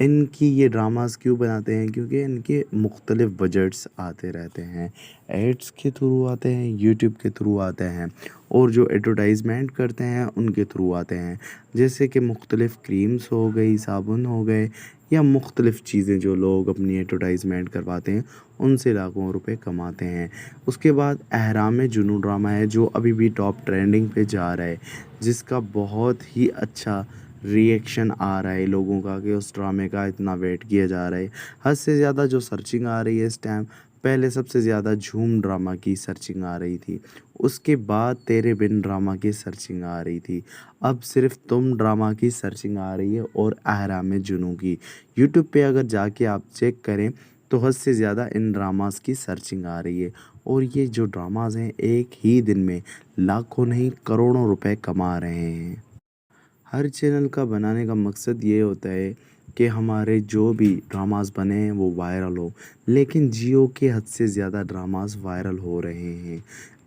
ان کی یہ ڈراماز کیوں بناتے ہیں؟ کیونکہ ان کے مختلف بجٹس آتے رہتے ہیں، ایڈس کے تھرو آتے ہیں، یوٹیوب کے تھرو آتے ہیں، اور جو ایڈورٹائزمنٹ کرتے ہیں ان کے تھرو آتے ہیں، جیسے کہ مختلف کریمز ہو گئی، صابن ہو گئے، یا مختلف چیزیں جو لوگ اپنی ایڈورٹائزمنٹ کرواتے ہیں ان سے لاکھوں روپے کماتے ہیں۔ اس کے بعد احرام جنوں ڈرامہ ہے جو ابھی بھی ٹاپ ٹرینڈنگ پہ جا رہا ہے، جس کا بہت ہی اچھا ری ایکشن آ رہا ہے لوگوں کا، کہ اس ڈرامے کا اتنا ویٹ کیا جا رہا ہے۔ حد سے زیادہ جو سرچنگ آ رہی ہے اس ٹائم، پہلے سب سے زیادہ جھوم ڈرامہ کی سرچنگ آ رہی تھی، اس کے بعد تیرے بن ڈرامہ کی سرچنگ آ رہی تھی، اب صرف تم ڈرامہ کی سرچنگ آ رہی ہے، اور احرام جنوں کی۔ یوٹیوب پہ اگر جا کے آپ چیک کریں تو حد سے زیادہ ان ڈراماز کی سرچنگ آ رہی ہے، اور یہ جو ڈراماز ہیں ایک ہی دن میں لاکھوں نہیں کروڑوں روپے کما رہے ہیں۔ ہر چینل کا بنانے کا مقصد یہ ہوتا ہے کہ ہمارے جو بھی ڈراماز بنے ہیں وہ وائرل ہو، لیکن جیو کے حد سے زیادہ ڈراماز وائرل ہو رہے ہیں۔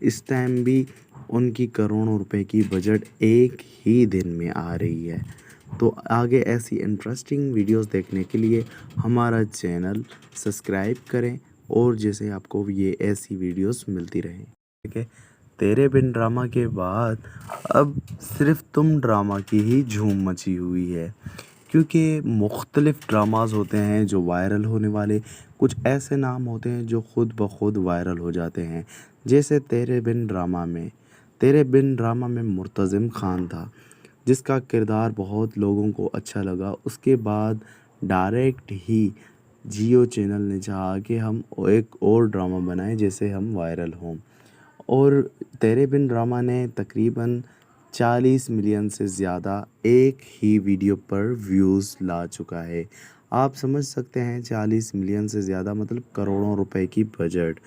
اس ٹائم بھی ان کی کروڑوں روپے کی بجٹ ایک ہی دن میں آ رہی ہے۔ تو آگے ایسی انٹرسٹنگ ویڈیوز دیکھنے کے لیے ہمارا چینل سبسکرائب کریں، اور جیسے آپ کو یہ ایسی ویڈیوز ملتی رہیں۔ ٹھیک ہے، تیرے بن ڈرامہ کے بعد اب صرف تم ڈرامہ کی ہی جھوم مچی ہوئی ہے، کیونکہ مختلف ڈراماز ہوتے ہیں جو وائرل ہونے والے، کچھ ایسے نام ہوتے ہیں جو خود بخود وائرل ہو جاتے ہیں، جیسے تیرے بن ڈرامہ میں مرتضی خان تھا، جس کا کردار بہت لوگوں کو اچھا لگا۔ اس کے بعد ڈائریکٹ ہی جیو چینل نے چاہا کہ ہم ایک اور ڈرامہ بنائیں جیسے ہم وائرل ہوں، اور تیرے بن ڈرامہ نے تقریباً 40 ملین سے زیادہ ایک ہی ویڈیو پر ویوز لا چکا ہے۔ آپ سمجھ سکتے ہیں 40 ملین سے زیادہ مطلب کروڑوں روپے کی بجٹ۔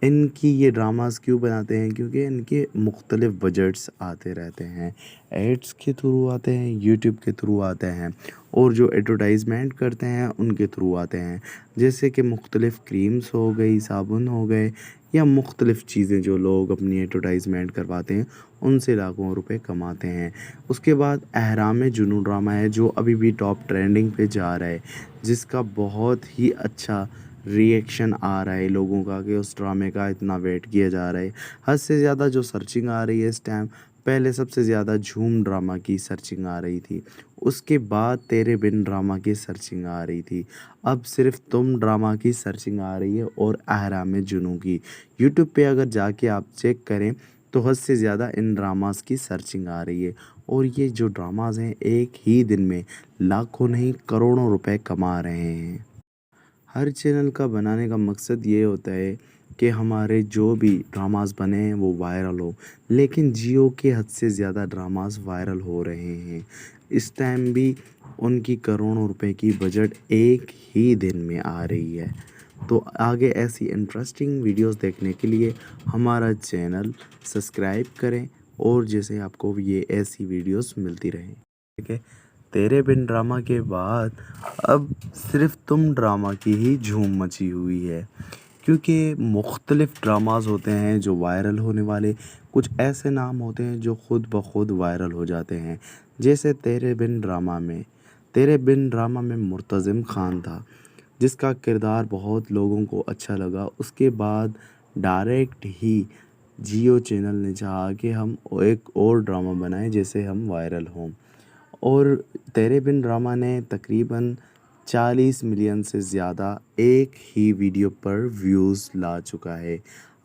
ان کی یہ ڈراماز کیوں بناتے ہیں؟ کیونکہ ان کے مختلف بجٹس آتے رہتے ہیں، ایڈس کے تھرو آتے ہیں، یوٹیوب کے تھرو آتے ہیں، اور جو ایڈورٹائزمنٹ کرتے ہیں ان کے تھرو آتے ہیں، جیسے کہ مختلف کریمز ہو گئی، صابن ہو گئے، یا مختلف چیزیں جو لوگ اپنی ایڈورٹائزمنٹ کرواتے ہیں ان سے لاکھوں روپے کماتے ہیں۔ اس کے بعد احرام جنوں ڈرامہ ہے جو ابھی بھی ٹاپ ٹرینڈنگ پہ جا رہا ہے، جس کا بہت ہی اچھا ری ایکشن آ رہا ہے لوگوں کا، کہ اس ڈرامے کا اتنا ویٹ کیا جا رہا ہے۔ حد سے زیادہ جو سرچنگ آ رہی ہے اس ٹائم، پہلے سب سے زیادہ جھوم ڈرامہ کی سرچنگ آ رہی تھی، اس کے بعد تیرے بن ڈرامہ کی سرچنگ آ رہی تھی، اب صرف تم ڈرامہ کی سرچنگ آ رہی ہے، اور احرام جنوں کی۔ یوٹیوب پہ اگر جا کے آپ چیک کریں تو حد سے زیادہ ان ڈراماز کی سرچنگ آ رہی ہے، اور یہ جو ڈراماز ہیں ایک ہی دن میں لاکھوں نہیں کروڑوں روپے کما رہے ہیں۔ ہر چینل کا بنانے کا مقصد یہ ہوتا ہے کہ ہمارے جو بھی ڈراماز بنے ہیں وہ وائرل ہو، لیکن جیو کے حد سے زیادہ ڈراماز وائرل ہو رہے ہیں۔ اس ٹائم بھی ان کی کروڑوں روپے کی بجٹ ایک ہی دن میں آ رہی ہے۔ تو آگے ایسی انٹرسٹنگ ویڈیوز دیکھنے کے لیے ہمارا چینل سبسکرائب کریں، اور جیسے آپ کو یہ ایسی ویڈیوز ملتی رہیں۔ ٹھیک ہے، تیرے بن ڈرامہ کے بعد اب صرف تم ڈرامہ کی ہی جھوم مچی ہوئی ہے، کیونکہ مختلف ڈراماز ہوتے ہیں جو وائرل ہونے والے، کچھ ایسے نام ہوتے ہیں جو خود بخود وائرل ہو جاتے ہیں، جیسے تیرے بن ڈرامہ میں مرتضی خان تھا، جس کا کردار بہت لوگوں کو اچھا لگا۔ اس کے بعد ڈائریکٹ ہی جیو چینل نے چاہا کہ ہم ایک اور ڈرامہ بنائیں جیسے ہم وائرل ہوں، اور تیرے بن ڈرامہ نے تقریباً 40 ملین سے زیادہ ایک ہی ویڈیو پر ویوز لا چکا ہے۔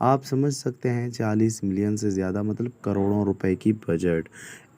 آپ سمجھ سکتے ہیں 40 ملین سے زیادہ مطلب کروڑوں روپے کی بجٹ۔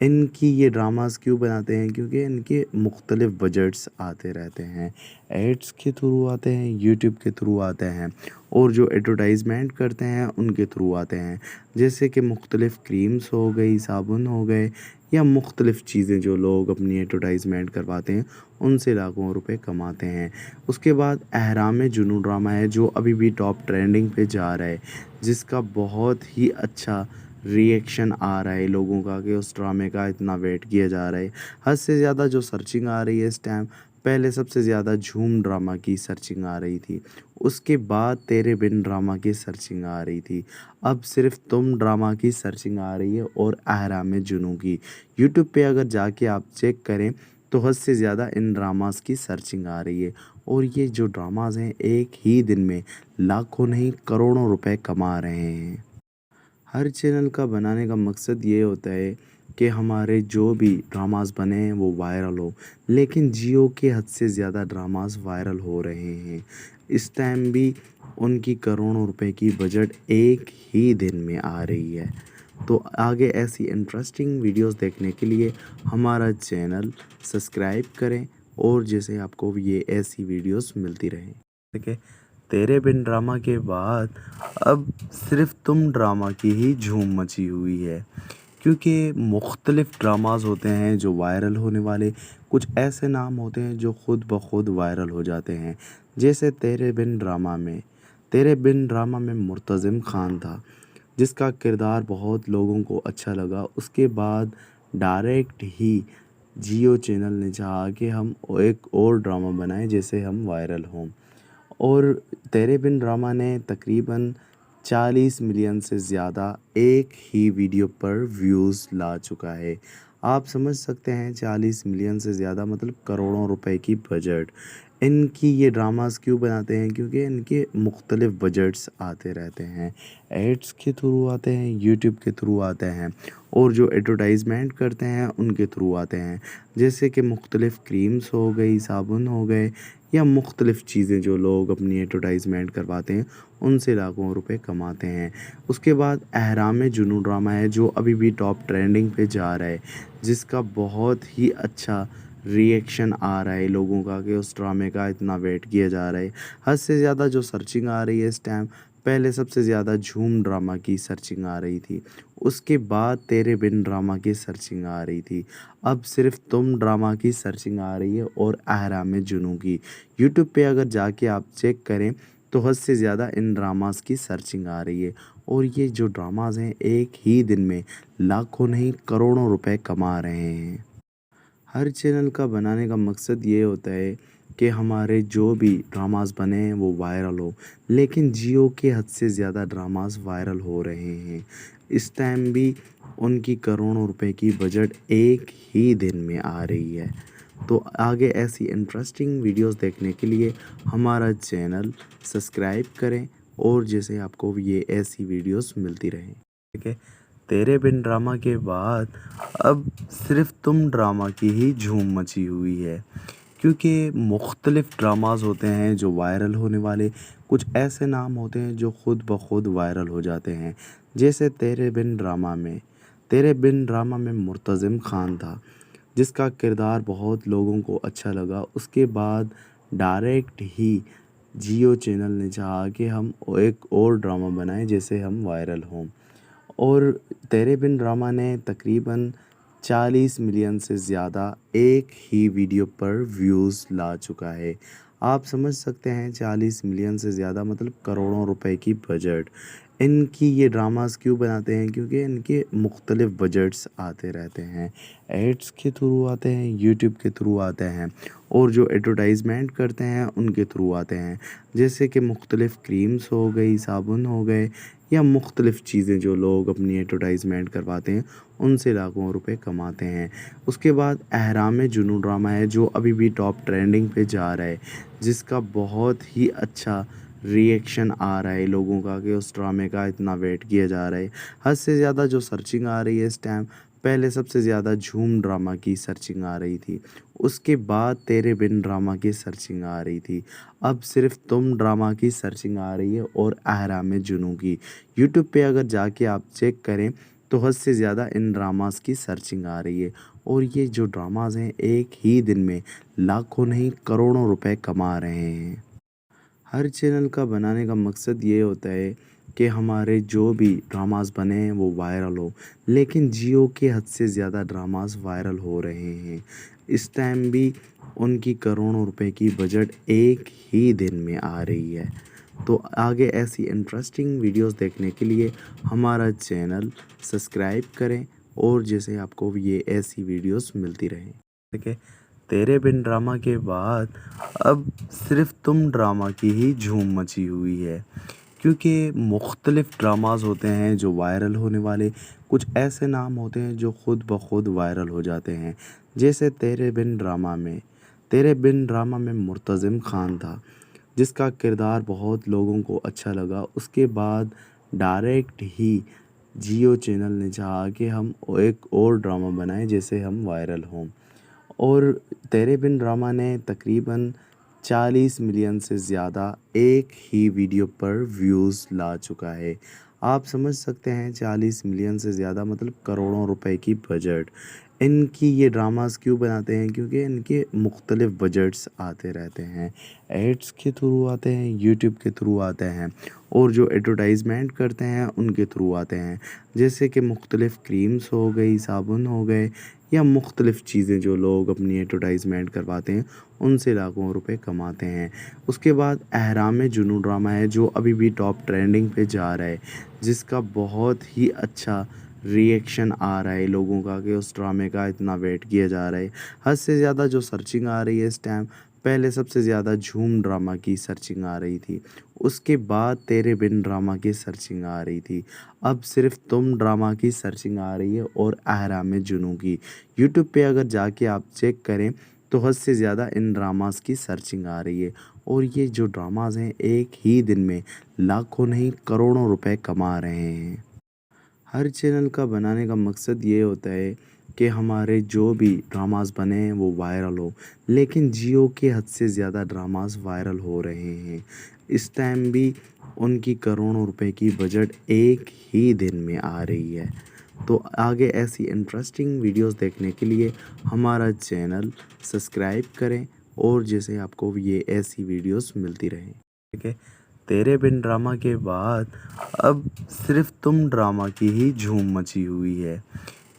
ان کی یہ ڈراماز کیوں بناتے ہیں؟ کیونکہ ان کے مختلف بجٹس آتے رہتے ہیں، ایڈس کے تھرو آتے ہیں، یوٹیوب کے تھرو آتے ہیں، اور جو ایڈورٹائزمنٹ کرتے ہیں ان کے تھرو آتے ہیں، جیسے کہ مختلف کریمز ہو گئی، صابن ہو گئے، یا مختلف چیزیں جو لوگ اپنی ایڈورٹائزمنٹ کرواتے ہیں ان سے لاکھوں روپے کماتے ہیں۔ اس کے بعد احرام جنوں ڈرامہ ہے جو ابھی بھی ٹاپ ٹرینڈنگ پہ جا رہا ہے، جس کا بہت ہی اچھا ری ایکشن آ رہا ہے لوگوں کا، کہ اس ڈرامے کا اتنا ویٹ کیا جا رہا ہے۔ حد سے زیادہ جو سرچنگ آ رہی ہے اس ٹائم، پہلے سب سے زیادہ جھوم ڈرامہ کی سرچنگ آ رہی تھی، اس کے بعد تیرے بن ڈرامہ کی سرچنگ آ رہی تھی، اب صرف تم ڈرامہ کی سرچنگ آ رہی ہے، اور احرام جنوں کی۔ یوٹیوب پہ اگر جا کے آپ چیک کریں تو حد سے زیادہ ان ڈراماز کی سرچنگ آ رہی ہے، اور یہ جو ڈراماز ہیں ایک ہی دن میں لاکھوں نہیں کروڑوں روپے کما رہے ہیں۔ ہر چینل کا بنانے کا مقصد یہ ہوتا ہے کہ ہمارے جو بھی ڈراماز بنے ہیں وہ وائرل ہو، لیکن جیو کے حد سے زیادہ ڈراماز وائرل ہو رہے ہیں۔ اس ٹائم بھی ان کی کروڑوں روپے کی بجٹ ایک ہی دن میں آ رہی ہے۔ تو آگے ایسی انٹرسٹنگ ویڈیوز دیکھنے کے لیے ہمارا چینل سبسکرائب کریں، اور جیسے آپ کو یہ ایسی ویڈیوز ملتی رہیں۔ ٹھیک ہے، تیرے بن ڈرامہ کے بعد اب صرف تم ڈرامہ کی ہی جھوم مچی ہوئی ہے، کیونکہ مختلف ڈراماز ہوتے ہیں جو وائرل ہونے والے، کچھ ایسے نام ہوتے ہیں جو خود بخود وائرل ہو جاتے ہیں، جیسے تیرے بن ڈرامہ میں مرتضی خان تھا، جس کا کردار بہت لوگوں کو اچھا لگا۔ اس کے بعد ڈائریکٹ ہی جیو چینل نے چاہا کہ ہم ایک اور ڈرامہ بنائیں جیسے ہم وائرل ہوں، اور تیرے بن ڈرامہ نے تقریباً 40 ملین سے زیادہ ایک ہی ویڈیو پر ویوز لا چکا ہے۔ آپ سمجھ سکتے ہیں 40 ملین سے زیادہ مطلب کروڑوں روپے کی بجٹ۔ ان کی یہ ڈراماز کیوں بناتے ہیں؟ کیونکہ ان کے مختلف بجٹس آتے رہتے ہیں، ایڈس کے تھرو آتے ہیں، یوٹیوب کے تھرو آتے ہیں، اور جو ایڈورٹائزمنٹ کرتے ہیں ان کے تھرو آتے ہیں، جیسے کہ مختلف کریمز ہو گئی، صابن ہو گئے، یا مختلف چیزیں جو لوگ اپنی ایڈورٹائزمنٹ کرواتے ہیں، ان سے لاکھوں روپے کماتے ہیں۔ اس کے بعد احرام جنوں ڈرامہ ہے جو ابھی بھی ٹاپ ٹرینڈنگ پہ جا رہا ہے، جس کا بہت ہی اچھا ری ایکشن آ رہا ہے لوگوں کا، کہ اس ڈرامے کا اتنا ویٹ کیا جا رہا ہے۔ حد سے زیادہ جو سرچنگ آ رہی ہے اس ٹائم، پہلے سب سے زیادہ جھوم ڈرامہ کی سرچنگ آ رہی تھی، اس کے بعد تیرے بن ڈرامہ کی سرچنگ آ رہی تھی، اب صرف تم ڈرامہ کی سرچنگ آ رہی ہے، اور احرام جنوں کی۔ یوٹیوب پہ اگر جا کے آپ چیک کریں تو حد سے زیادہ ان ڈراماز کی سرچنگ آ رہی ہے، اور یہ جو ڈراماز ہیں ایک ہی دن میں لاکھوں نہیں کروڑوں روپے کما رہے ہیں۔ ہر چینل کا بنانے کا مقصد یہ ہوتا ہے کہ ہمارے جو بھی ڈراماز بنے ہیں وہ وائرل ہو، لیکن جیو کے حد سے زیادہ ڈراماز وائرل ہو رہے ہیں۔ اس ٹائم بھی ان کی کروڑوں روپے کی بجٹ ایک ہی دن میں آ رہی ہے۔ تو آگے ایسی انٹرسٹنگ ویڈیوز دیکھنے کے لیے ہمارا چینل سبسکرائب کریں، اور جیسے آپ کو یہ ایسی ویڈیوز ملتی رہیں۔ ٹھیک ہے، تیرے بن ڈرامہ کے بعد اب صرف تم ڈرامہ کی ہی جھوم مچی ہوئی ہے، کیونکہ مختلف ڈراماز ہوتے ہیں جو وائرل ہونے والے، کچھ ایسے نام ہوتے ہیں جو خود بخود وائرل ہو جاتے ہیں، جیسے تیرے بن ڈرامہ میں مرتضی خان تھا، جس کا کردار بہت لوگوں کو اچھا لگا۔ اس کے بعد ڈائریکٹ ہی جیو چینل نے چاہا کہ ہم ایک اور ڈرامہ بنائیں جیسے ہم وائرل ہوں، اور تیرے بن ڈرامہ نے تقریباً 40 ملین سے زیادہ ایک ہی ویڈیو پر ویوز لا چکا ہے۔ آپ سمجھ سکتے ہیں 40 ملین سے زیادہ مطلب کروڑوں روپے کی بجٹ۔ ان کی یہ ڈراماز کیوں بناتے ہیں؟ کیونکہ ان کے مختلف بجٹس آتے رہتے ہیں، ایڈس کے تھرو آتے ہیں، یوٹیوب کے تھرو آتے ہیں، اور جو ایڈورٹائزمنٹ کرتے ہیں ان کے تھرو آتے ہیں، جیسے کہ مختلف کریمز ہو گئی، صابن ہو گئے، یا مختلف چیزیں جو لوگ اپنی ایڈورٹائزمنٹ کرواتے ہیں، ان سے لاکھوں روپے کماتے ہیں۔ اس کے بعد احرام جنوں ڈرامہ ہے جو ابھی بھی ٹاپ ٹرینڈنگ پہ جا رہا ہے، جس کا بہت ہی اچھا ری ایکشن آ رہا ہے لوگوں کا، کہ اس ڈرامے کا اتنا ویٹ کیا جا رہا ہے۔ حد سے زیادہ جو سرچنگ آ رہی ہے اس ٹائم، پہلے سب سے زیادہ جھوم ڈرامہ کی سرچنگ آ رہی تھی، اس کے بعد تیرے بن ڈرامہ کی سرچنگ آ رہی تھی، اب صرف تم ڈرامہ کی سرچنگ آ رہی ہے، اور احرام جنوں کی۔ یوٹیوب پہ اگر جا کے آپ چیک کریں تو حد سے زیادہ ان ڈراماز کی سرچنگ آ رہی ہے، اور یہ جو ڈراماز ہیں ایک ہی دن میں لاکھوں نہیں کروڑوں روپے کما رہے ہیں۔ ہر چینل کا بنانے کا مقصد یہ ہوتا ہے کہ ہمارے جو بھی ڈراماز بنے ہیں وہ وائرل ہو، لیکن جیو کے حد سے زیادہ ڈراماز وائرل ہو رہے ہیں۔ اس ٹائم بھی ان کی کروڑوں روپے کی بجٹ ایک ہی دن میں آ رہی ہے۔ تو آگے ایسی انٹرسٹنگ ویڈیوز دیکھنے کے لیے ہمارا چینل سبسکرائب کریں، اور جیسے آپ کو یہ ایسی ویڈیوز ملتی رہیں۔ ٹھیک ہے، تیرے بن ڈرامہ کے بعد اب صرف تم ڈرامہ کی ہی جھوم مچی ہوئی ہے، کیونکہ مختلف ڈراماز ہوتے ہیں جو وائرل ہونے والے، کچھ ایسے نام ہوتے ہیں جو خود بخود وائرل ہو جاتے ہیں، جیسے تیرے بن ڈرامہ میں مرتضی خان تھا، جس کا کردار بہت لوگوں کو اچھا لگا۔ اس کے بعد ڈائریکٹ ہی جیو چینل نے چاہا کہ ہم ایک اور ڈرامہ بنائیں جیسے ہم وائرل ہوں، اور تیرے بن ڈرامہ نے تقریباً 40 ملین سے زیادہ ایک ہی ویڈیو پر ویوز لا چکا ہے۔ آپ سمجھ سکتے ہیں 40 ملین سے زیادہ مطلب کروڑوں روپے کی بجٹ۔ ان کی یہ ڈراماز کیوں بناتے ہیں؟ کیونکہ ان کے مختلف بجٹس آتے رہتے ہیں، ایڈس کے تھرو آتے ہیں، یوٹیوب کے تھرو آتے ہیں، اور جو ایڈورٹائزمنٹ کرتے ہیں ان کے تھرو آتے ہیں، جیسے کہ مختلف کریمز ہو گئی، صابن ہو گئے، یا مختلف چیزیں جو لوگ اپنی ایڈورٹائزمنٹ کرواتے ہیں، ان سے لاکھوں روپے کماتے ہیں۔ اس کے بعد احرام جنوں ڈرامہ ہے جو ابھی بھی ٹاپ ٹرینڈنگ پہ جا رہا ہے، جس کا بہت ہی اچھا ری ایکشن آ رہا ہے لوگوں کا، کہ اس ڈرامے کا اتنا ویٹ کیا جا رہا ہے۔ حد سے زیادہ جو سرچنگ آ رہی ہے اس ٹائم، پہلے سب سے زیادہ جھوم ڈرامہ کی سرچنگ آ رہی تھی، اس کے بعد تیرے بن ڈرامہ کی سرچنگ آ رہی تھی، اب صرف تم ڈرامہ کی سرچنگ آ رہی ہے، اور احرام جنوں کی۔ یوٹیوب پہ اگر جا کے آپ چیک کریں تو حد سے زیادہ ان ڈراماز کی سرچنگ آ رہی ہے، اور یہ جو ڈراماز ہیں ایک ہی دن میں لاکھوں نہیں کروڑوں روپے کما رہے ہیں۔ ہر چینل کا بنانے کا مقصد یہ ہوتا ہے کہ ہمارے جو بھی ڈراماز بنے ہیں وہ وائرل ہو، لیکن جیو کے حد سے زیادہ ڈراماز وائرل ہو رہے ہیں۔ اس ٹائم بھی ان کی کروڑوں روپے کی بجٹ ایک ہی دن میں آ رہی ہے۔ تو آگے ایسی انٹرسٹنگ ویڈیوز دیکھنے کے لیے ہمارا چینل سبسکرائب کریں، اور جیسے آپ کو یہ ایسی ویڈیوز ملتی رہیں۔ ٹھیک ہے، تیرے بن ڈرامہ کے بعد اب صرف تم ڈرامہ کی ہی جھوم مچی ہوئی ہے،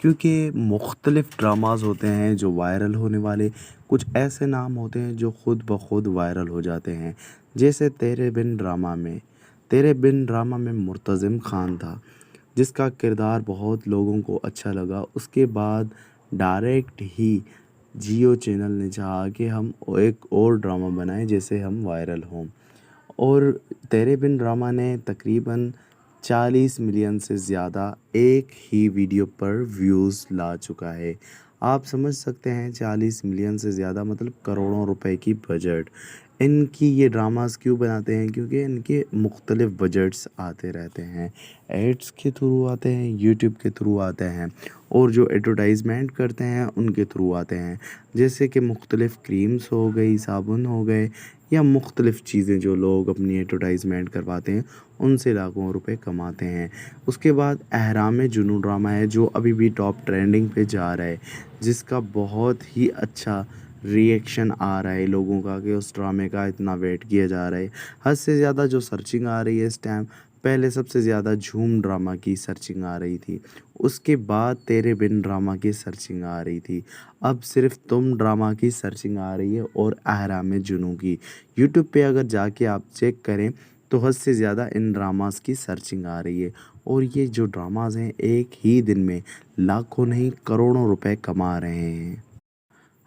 کیونکہ مختلف ڈراماز ہوتے ہیں جو وائرل ہونے والے، کچھ ایسے نام ہوتے ہیں جو خود بخود وائرل ہو جاتے ہیں، جیسے تیرے بن ڈرامہ میں مرتضی خان تھا، جس کا کردار بہت لوگوں کو اچھا لگا۔ اس کے بعد ڈائریکٹ ہی جیو چینل نے چاہا کہ ہم ایک اور ڈرامہ بنائیں جیسے ہم وائرل ہوں، اور تیرے بن ڈرامہ نے تقریباً 40 ملین سے زیادہ ایک ہی ویڈیو پر ویوز لا چکا ہے۔ آپ سمجھ سکتے ہیں 40 ملین سے زیادہ مطلب کروڑوں روپے کی بجٹ۔ ان کی یہ ڈراماز کیوں بناتے ہیں؟ کیونکہ ان کے مختلف بجٹس آتے رہتے ہیں، ایڈس کے تھرو آتے ہیں، یوٹیوب کے تھرو آتے ہیں، اور جو ایڈورٹائزمنٹ کرتے ہیں ان کے تھرو آتے ہیں، جیسے کہ مختلف کریمز ہو گئی، صابن ہو گئے، یا مختلف چیزیں جو لوگ اپنی ایڈورٹائزمنٹ کرواتے ہیں، ان سے لاکھوں روپے کماتے ہیں۔ اس کے بعد احرام جنوں ڈرامہ ہے جو ابھی بھی ٹاپ ٹرینڈنگ پہ جا رہا ہے، جس کا بہت ہی اچھا ری ایکشن آ رہا ہے لوگوں کا، کہ اس ڈرامے کا اتنا ویٹ کیا جا رہا ہے۔ حد سے زیادہ جو سرچنگ آ رہی ہے اس ٹائم، پہلے سب سے زیادہ جھوم ڈرامہ کی سرچنگ آ رہی تھی، اس کے بعد تیرے بن ڈرامہ کی سرچنگ آ رہی تھی، اب صرف تم ڈرامہ کی سرچنگ آ رہی ہے، اور احرام جنوں کی۔ یوٹیوب پہ اگر جا کے آپ چیک کریں تو حد سے زیادہ ان ڈراماز کی سرچنگ آ رہی ہے، اور یہ جو ڈراماز ہیں ایک ہی دن میں لاکھوں نہیں کروڑوں روپے کما رہے ہیں۔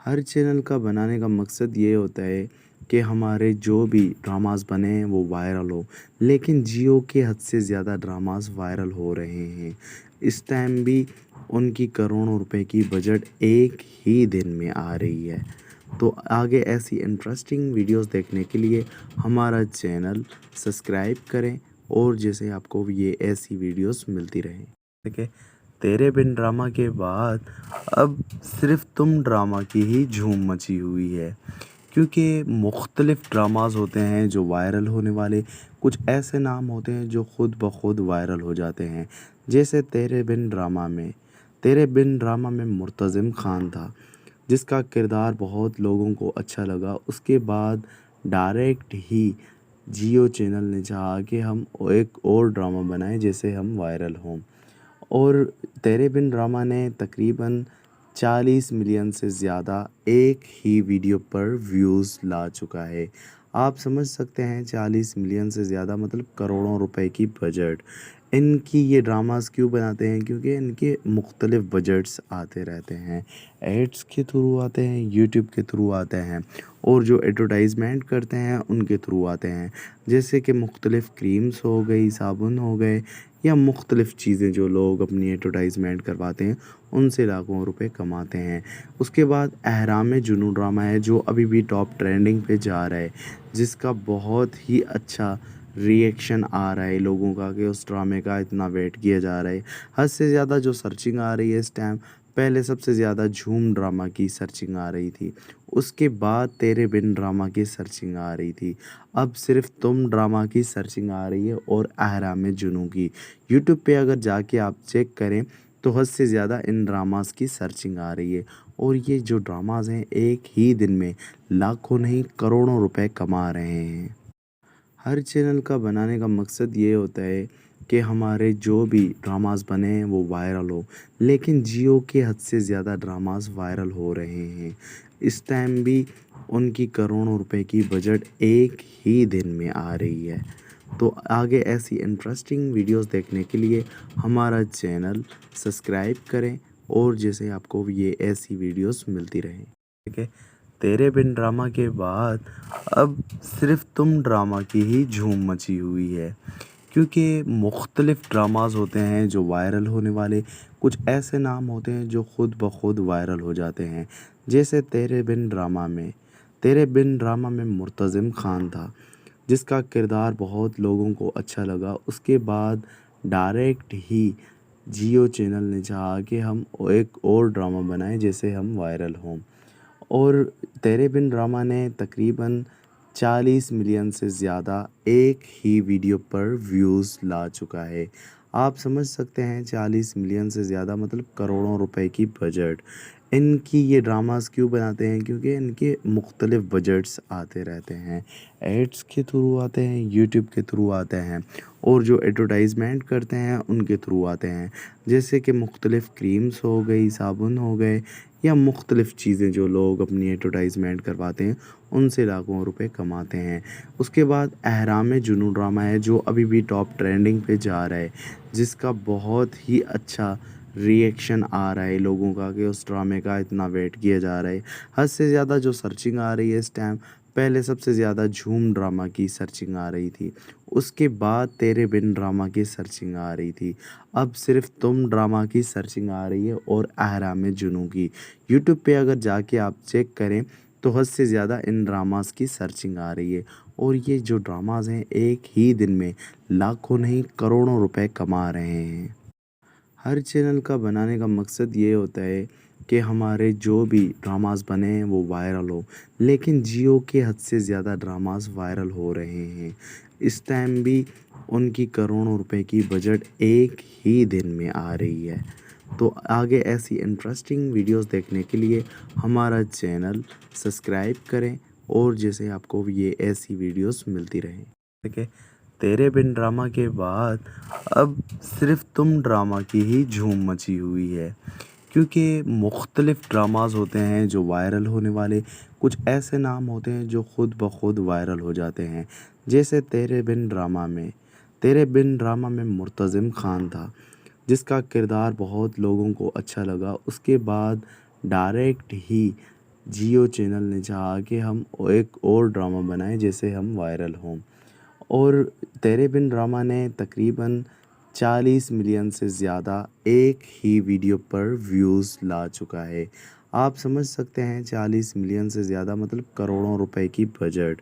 ہر چینل کا بنانے کا مقصد یہ ہوتا ہے کہ ہمارے جو بھی ڈراماز بنے ہیں وہ وائرل ہو، لیکن جیو کے حد سے زیادہ ڈراماز وائرل ہو رہے ہیں۔ اس ٹائم بھی ان کی کروڑوں روپے کی بجٹ ایک ہی دن میں آ رہی ہے۔ تو آگے ایسی انٹرسٹنگ ویڈیوز دیکھنے کے لیے ہمارا چینل سبسکرائب کریں، اور جیسے آپ کو یہ ایسی ویڈیوز ملتی رہیں۔ ٹھیک ہے، تیرے بن ڈرامہ کے بعد اب صرف تم ڈرامہ کی ہی جھوم مچی ہوئی ہے، کیونکہ مختلف ڈراماز ہوتے ہیں جو وائرل ہونے والے، کچھ ایسے نام ہوتے ہیں جو خود بخود وائرل ہو جاتے ہیں، جیسے تیرے بن ڈرامہ میں مرتضی خان تھا، جس کا کردار بہت لوگوں کو اچھا لگا۔ اس کے بعد ڈائریکٹ ہی جیو چینل نے چاہا کہ ہم ایک اور ڈرامہ بنائیں جیسے ہم وائرل ہوں، اور تیرے بن ڈرامہ نے تقریباً 40 ملین سے زیادہ ایک ہی ویڈیو پر ویوز لا چکا ہے۔ آپ سمجھ سکتے ہیں 40 ملین سے زیادہ مطلب کروڑوں روپے کی بجٹ۔ ان کی یہ ڈراماز کیوں بناتے ہیں؟ کیونکہ ان کے مختلف بجٹس آتے رہتے ہیں، ایڈس کے تھرو آتے ہیں، یوٹیوب کے تھرو آتے ہیں، اور جو ایڈورٹائزمنٹ کرتے ہیں ان کے تھرو آتے ہیں، جیسے کہ مختلف کریمز ہو گئی، صابن ہو گئے، یا مختلف چیزیں جو لوگ اپنی ایڈورٹائزمنٹ کرواتے ہیں ان سے لاکھوں روپے کماتے ہیں۔ اس کے بعد اہرام جنوں ڈرامہ ہے جو ابھی بھی ٹاپ ٹرینڈنگ پہ جا رہا ہے، جس کا بہت ہی اچھا ریئیکشن آ رہا ہے لوگوں کا کہ اس ڈرامے کا اتنا ویٹ کیا جا رہا ہے۔ حد سے زیادہ جو سرچنگ آ رہی ہے اس ٹائم، پہلے سب سے زیادہ جھوم ڈرامہ کی سرچنگ آ رہی تھی، اس کے بعد تیرے بن ڈرامہ کی سرچنگ آ رہی تھی، اب صرف تم ڈرامہ کی سرچنگ آ رہی ہے اور اہرام جنوں کی۔ یوٹیوب پہ اگر جا کے آپ چیک کریں تو حد سے زیادہ ان ڈراماز کی سرچنگ آ رہی ہے، اور یہ جو ڈراماز ہیں ایک ہی دن میں لاکھوں نہیں کروڑوں روپے کما رہے ہیں۔ ہر چینل کا بنانے کا مقصد یہ ہوتا ہے کہ ہمارے جو بھی ڈراماز بنے ہیں وہ وائرل ہو، لیکن جیو کے حد سے زیادہ ڈراماز وائرل ہو رہے ہیں۔ اس ٹائم بھی ان کی کروڑوں روپے کی بجٹ ایک ہی دن میں آ رہی ہے۔ تو آگے ایسی انٹرسٹنگ ویڈیوز دیکھنے کے لیے ہمارا چینل سبسکرائب کریں، اور جیسے آپ کو یہ ایسی ویڈیوز ملتی رہیں۔ ٹھیک ہے، تیرے بن ڈرامہ کے بعد اب صرف تم ڈرامہ کی ہی جھوم مچی ہوئی ہے، کیونکہ مختلف ڈراماز ہوتے ہیں جو وائرل ہونے والے، کچھ ایسے نام ہوتے ہیں جو خود بخود وائرل ہو جاتے ہیں، جیسے تیرے بن ڈرامہ میں مرتضی خان تھا، جس کا کردار بہت لوگوں کو اچھا لگا۔ اس کے بعد ڈائریکٹ ہی جیو چینل نے چاہا کہ ہم ایک اور ڈرامہ بنائیں جیسے ہم وائرل ہوں، اور تیرے بن ڈرامہ نے تقریباً 40 ملین سے زیادہ ایک ہی ویڈیو پر ویوز لا چکا ہے۔ آپ سمجھ سکتے ہیں 40 ملین سے زیادہ مطلب کروڑوں روپے کی بجٹ۔ ان کی یہ ڈراماز کیوں بناتے ہیں؟ کیونکہ ان کے مختلف بجٹس آتے رہتے ہیں، ایڈس کے تھرو آتے ہیں، یوٹیوب کے تھرو آتے ہیں، اور جو ایڈورٹائزمنٹ کرتے ہیں ان کے تھرو آتے ہیں، جیسے کہ مختلف کریمز ہو گئی، صابن ہو گئے، یا مختلف چیزیں جو لوگ اپنی ایڈورٹائزمنٹ کرواتے ہیں ان سے لاکھوں روپے کماتے ہیں۔ اس کے بعد اہرام جنوں ڈرامہ ہے جو ابھی بھی ٹاپ ٹرینڈنگ پہ جا رہا ہے، جس کا بہت ہی اچھا ریئیکشن آ رہا ہے لوگوں کا کہ اس ڈرامے کا اتنا ویٹ کیا جا رہا ہے۔ حد سے زیادہ جو سرچنگ آ رہی ہے اس ٹائم، پہلے سب سے زیادہ جھوم ڈرامہ کی سرچنگ آ رہی تھی، اس کے بعد تیرے بن ڈرامہ کی سرچنگ آ رہی تھی، اب صرف تم ڈرامہ کی سرچنگ آ رہی ہے اور اہرام جنوں کی۔ یوٹیوب پہ اگر جا کے آپ چیک کریں تو حد سے زیادہ ان ڈراماز کی سرچنگ آ رہی ہے، اور یہ جو ڈراماز ہیں ایک ہی دن میں لاکھوں نہیں کروڑوں روپے کما رہے ہیں۔ ہر چینل کا بنانے کا مقصد یہ ہوتا ہے کہ ہمارے جو بھی ڈراماز بنے ہیں وہ وائرل ہو، لیکن جیو کے حد سے زیادہ ڈراماز وائرل ہو رہے ہیں۔ اس ٹائم بھی ان کی کروڑوں روپے کی بجٹ ایک ہی دن میں آ رہی ہے۔ تو آگے ایسی انٹرسٹنگ ویڈیوز دیکھنے کے لیے ہمارا چینل سبسکرائب کریں، اور جیسے آپ کو یہ ایسی ویڈیوز ملتی رہیں۔ ٹھیک ہے، تیرے بن ڈرامہ کے بعد اب صرف تم ڈرامہ کی ہی جھوم مچی ہوئی ہے، کیونکہ مختلف ڈراماز ہوتے ہیں جو وائرل ہونے والے، کچھ ایسے نام ہوتے ہیں جو خود بخود وائرل ہو جاتے ہیں، جیسے تیرے بن ڈرامہ میں مرتضی خان تھا، جس کا کردار بہت لوگوں کو اچھا لگا۔ اس کے بعد ڈائریکٹ ہی جیو چینل نے چاہا کہ ہم ایک اور ڈرامہ بنائیں جیسے ہم وائرل ہوں، اور تیرے بن ڈرامہ نے تقریباً 40 ملین سے زیادہ ایک ہی ویڈیو پر ویوز لا چکا ہے۔ آپ سمجھ سکتے ہیں 40 ملین سے زیادہ مطلب کروڑوں روپے کی بجٹ۔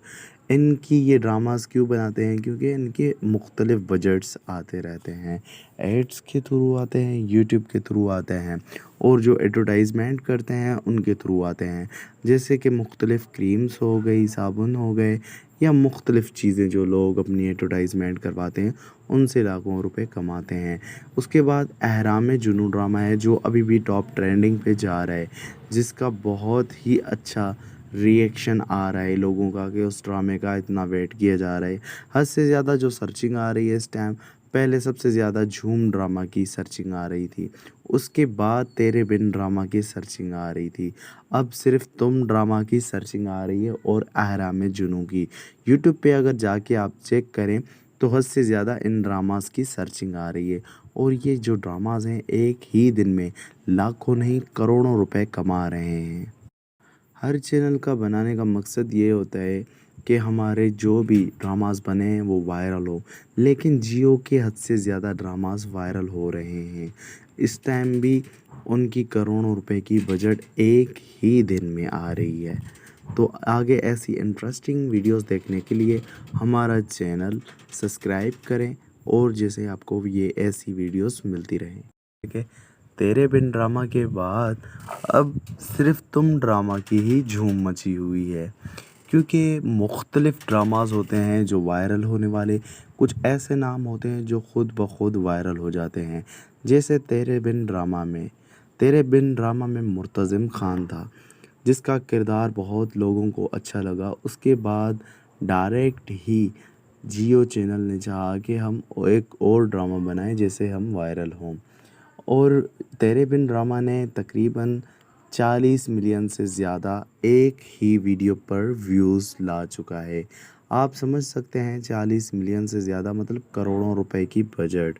ان کی یہ ڈراماز کیوں بناتے ہیں؟ کیونکہ ان کے مختلف بجٹس آتے رہتے ہیں، ایڈس کے تھرو آتے ہیں، یوٹیوب کے تھرو آتے ہیں، اور جو ایڈورٹائزمنٹ کرتے ہیں ان کے تھرو آتے ہیں، جیسے کہ مختلف کریمز ہو گئی، صابن ہو گئے، یا مختلف چیزیں جو لوگ اپنی ایڈورٹائزمنٹ کرواتے ہیں ان سے لاکھوں روپے کماتے ہیں۔ اس کے بعد اہرام جنوں ڈرامہ ہے جو ابھی بھی ٹاپ ٹرینڈنگ پہ جا رہا ہے، جس کا بہت ہی اچھا ریئیکشن آ رہا ہے لوگوں کا کہ اس ڈرامے کا اتنا ویٹ کیا جا رہا ہے۔ حد سے زیادہ جو سرچنگ آ رہی ہے اس ٹائم، پہلے سب سے زیادہ جھوم ڈرامہ کی سرچنگ آ رہی تھی، اس کے بعد تیرے بن ڈرامہ کی سرچنگ آ رہی تھی، اب صرف تم ڈرامہ کی سرچنگ آ رہی ہے اور اہرام جنوں کی۔ یوٹیوب پہ اگر جا کے آپ چیک کریں تو حد سے زیادہ ان ڈراماز کی سرچنگ آ رہی ہے، اور یہ جو ڈراماز ہیں ایک ہی دن میں لاکھوں نہیں کروڑوں روپے کما رہے ہیں۔ ہر چینل کا بنانے کا مقصد یہ ہوتا ہے کہ ہمارے جو بھی ڈراماز بنے ہیں وہ وائرل ہو، لیکن جیو کے حد سے زیادہ ڈراماز وائرل ہو رہے ہیں۔ اس ٹائم بھی ان کی کروڑوں روپے کی بجٹ ایک ہی دن میں آ رہی ہے۔ تو آگے ایسی انٹرسٹنگ ویڈیوز دیکھنے کے لیے ہمارا چینل سبسکرائب کریں، اور جیسے آپ کو یہ ایسی ویڈیوز ملتی رہیں۔ ٹھیک ہے، تیرے بن ڈرامہ کے بعد اب صرف تم ڈرامہ کی ہی جھوم مچی ہوئی ہے، کیونکہ مختلف ڈراماز ہوتے ہیں جو وائرل ہونے والے، کچھ ایسے نام ہوتے ہیں جو خود بخود وائرل ہو جاتے ہیں، جیسے تیرے بن ڈرامہ میں مرتضی خان تھا، جس کا کردار بہت لوگوں کو اچھا لگا۔ اس کے بعد ڈائریکٹ ہی جیو چینل نے چاہا کہ ہم ایک اور ڈرامہ بنائیں جیسے ہم وائرل ہوں، اور تیرے بن ڈرامہ نے تقریباً 40 ملین سے زیادہ ایک ہی ویڈیو پر ویوز لا چکا ہے۔ آپ سمجھ سکتے ہیں 40 ملین سے زیادہ مطلب کروڑوں روپے کی بجٹ۔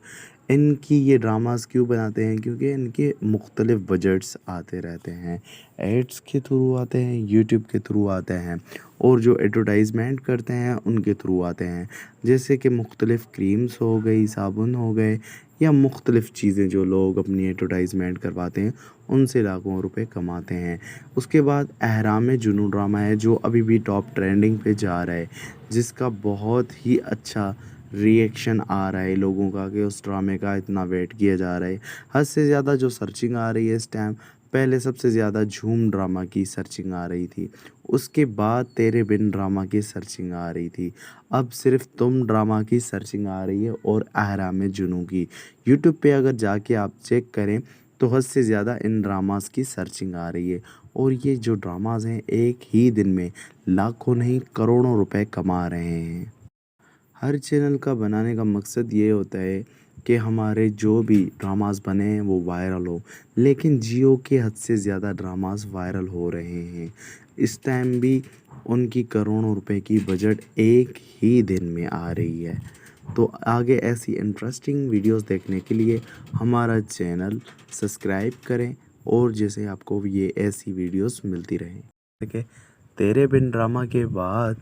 ان کی یہ ڈراماز کیوں بناتے ہیں؟ کیونکہ ان کے مختلف بجٹس آتے رہتے ہیں، ایڈس کے تھرو آتے ہیں، یوٹیوب کے تھرو آتے ہیں، اور جو ایڈورٹائزمنٹ کرتے ہیں ان کے تھرو آتے ہیں، جیسے کہ مختلف کریمز ہو گئی، صابن ہو گئے، یا مختلف چیزیں جو لوگ اپنی ایڈورٹائزمنٹ کرواتے ہیں ان سے لاکھوں روپے کماتے ہیں۔ اس کے بعد اہرام جنوں ڈرامہ ہے جو ابھی بھی ٹاپ ٹرینڈنگ پہ جا رہا ہے، جس کا بہت ہی اچھا ریئیکشن آ رہا ہے لوگوں کا، کہ اس ڈرامے کا اتنا ویٹ کیا جا رہا ہے۔ حد سے زیادہ جو سرچنگ آ رہی ہے اس ٹائم، پہلے سب سے زیادہ جھوم ڈرامہ کی سرچنگ آ رہی تھی، اس کے بعد تیرے بن ڈرامہ کی سرچنگ آ رہی تھی، اب صرف تم ڈرامہ کی سرچنگ آ رہی ہے، اور اہرام جنوں کی۔ یوٹیوب پہ اگر جا کے آپ چیک کریں تو حد سے زیادہ ان ڈراماز کی سرچنگ آ رہی ہے، اور یہ جو ڈراماز ہیں ایک ہی دن میں لاکھوں نہیں کروڑوں روپے کما رہے ہیں۔ ہر چینل کا بنانے کا مقصد یہ ہوتا ہے کہ ہمارے جو بھی ڈراماز بنے ہیں وہ وائرل ہو، لیکن جیو کے حد سے زیادہ ڈراماز وائرل ہو رہے ہیں۔ اس ٹائم بھی ان کی کروڑوں روپے کی بجٹ ایک ہی دن میں آ رہی ہے۔ تو آگے ایسی انٹرسٹنگ ویڈیوز دیکھنے کے لیے ہمارا چینل سبسکرائب کریں، اور جیسے آپ کو یہ ایسی ویڈیوز ملتی رہیں۔ ٹھیک ہے، تیرے بن ڈرامہ کے بعد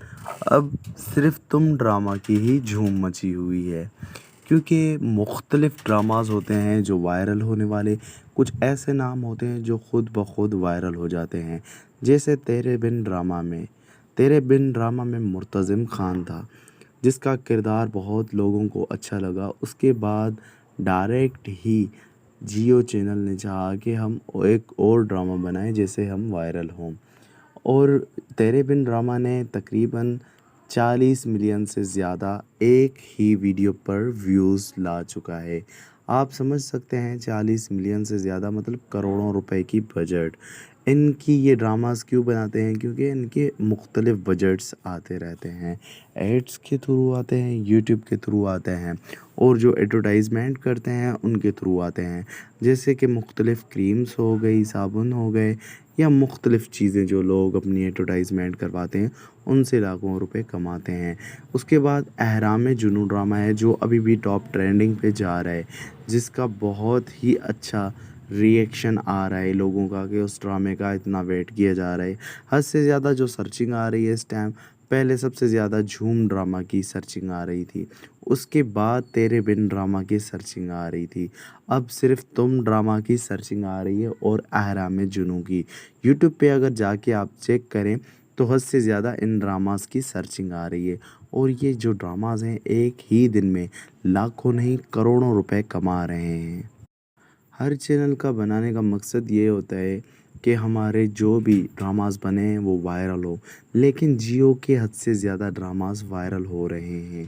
اب صرف تم ڈرامہ کی ہی جھوم مچی ہوئی ہے، کیونکہ مختلف ڈراماز ہوتے ہیں جو وائرل ہونے والے، کچھ ایسے نام ہوتے ہیں جو خود بخود وائرل ہو جاتے ہیں، جیسے تیرے بن ڈرامہ میں مرتضی خان تھا، جس کا کردار بہت لوگوں کو اچھا لگا۔ اس کے بعد ڈائریکٹ ہی جیو چینل نے چاہا کہ ہم ایک اور ڈرامہ بنائیں جیسے ہم وائرل ہوں، اور تیرے بن ڈرامہ نے تقریباً 40 ملین سے زیادہ ایک ہی ویڈیو پر ویوز لا چکا ہے۔ آپ سمجھ سکتے ہیں 40 ملین سے زیادہ مطلب کروڑوں روپے کی بجٹ۔ ان کی یہ ڈراماز کیوں بناتے ہیں؟ کیونکہ ان کے مختلف بجٹس آتے رہتے ہیں، ایڈس کے تھرو آتے ہیں، یوٹیوب کے تھرو آتے ہیں، اور جو ایڈورٹائزمنٹ کرتے ہیں ان کے تھرو آتے ہیں، جیسے کہ مختلف کریمز ہو گئی، صابن ہو گئے، یا مختلف چیزیں جو لوگ اپنی ایڈورٹائزمنٹ کرواتے ہیں ان سے لاکھوں روپے کماتے ہیں۔ اس کے بعد اہرام جنوں ڈرامہ ہے جو ابھی بھی ٹاپ ٹرینڈنگ پہ جا رہا ہے، جس کا بہت ہی اچھا ریئیکشن آ رہا ہے لوگوں کا، کہ اس ڈرامے کا اتنا ویٹ کیا جا رہا ہے۔ حد سے زیادہ جو سرچنگ آ رہی ہے اس ٹائم، پہلے سب سے زیادہ جھوم ڈرامہ کی سرچنگ آ رہی تھی، اس کے بعد تیرے بن ڈرامہ کی سرچنگ آ رہی تھی، اب صرف تم ڈرامہ کی سرچنگ آ رہی ہے، اور اہرام جنوں کی۔ یوٹیوب پہ اگر جا کے آپ چیک کریں تو حد سے زیادہ ان ڈراماز کی سرچنگ آ رہی ہے، اور یہ جو ڈراماز ہیں ایک ہی دن میں لاکھوں نہیں کروڑوں روپے کما رہے ہیں۔ ہر چینل کا بنانے کا مقصد یہ ہوتا ہے کہ ہمارے جو بھی ڈراماز بنے ہیں وہ وائرل ہو، لیکن جیو کے حد سے زیادہ ڈراماز وائرل ہو رہے ہیں۔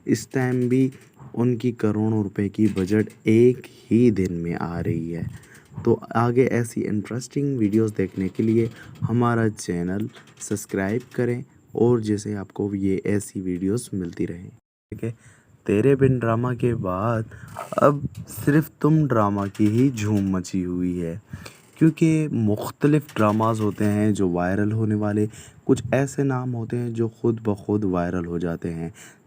اس ٹائم بھی ان کی کروڑوں روپے کی بجٹ ایک ہی دن میں آ رہی ہے۔ تو آگے ایسی انٹرسٹنگ ویڈیوز دیکھنے کے لیے ہمارا چینل سبسکرائب کریں، اور جیسے آپ کو یہ ایسی ویڈیوز ملتی رہیں۔ ٹھیک ہے، تیرے بن ڈرامہ کے بعد اب صرف تم ڈرامہ کی ہی جھوم مچی ہوئی ہے، کیونکہ مختلف ڈراماز ہوتے ہیں جو وائرل ہونے والے، کچھ ایسے نام ہوتے ہیں جو خود بخود وائرل ہو جاتے ہیں،